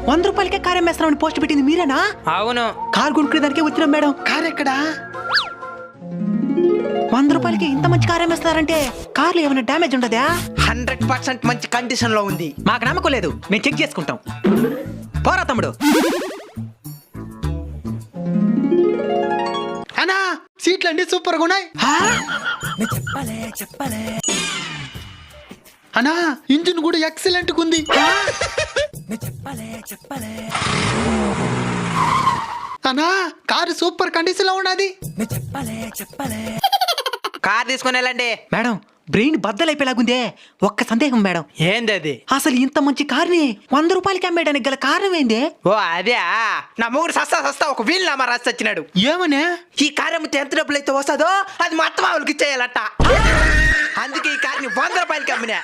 100 రూపాయలకే car అమ్మేస్తామని post పెట్టింది మీరేనా? అవును. కార్ కొనుక్కునేదానికే వచ్చినాం మేడం. కార్ ఎక్కడా? 100 రూపాయలకి ఇంత మంచి కార్ అమ్మేస్తారంటే కార్లో ఏమైనా డ్యామేజ్ ఉండదా? 100% మంచి కండిషన్ లో ఉంది. మాకు నమ్మకం లేదు, మేము చెక్ చేసుకుంటాం. పోరా తమ్ముడు. అన్నా సీట్లు అండి సూపర్ గా ఉన్నాయి. అన్నా ఇంజిన్ కూడా ఎక్సలెంట్ గా ఉంది. అన్నా కారు సూపర్ కండిషన్ లో ఉన్నది. కార్ తీసుకుని వెళ్ళండి. మేడం బ్రెయిన్ బద్దలైపోయేలాగుందే. ఒక్క సందేహం మేడం, ఏంది అది? అసలు ఇంత మంచి కార్ని 100 రూపాయలకి అమ్మేయడానికి గల కారణం ఏంది? ఓ అదే, నా మొగుడు సస్తా ఒక వీల్ నామా రాసి వచ్చినాడు. ఏమనే? ఈ కార్ అమ్మితే ఎంత డబ్బులు అయితే వస్తుందో అది మొత్తం వాళ్ళకి ఇచ్చేయాలట. అందుకే ఈ కార్ని 100 రూపాయలకి అమ్మినా.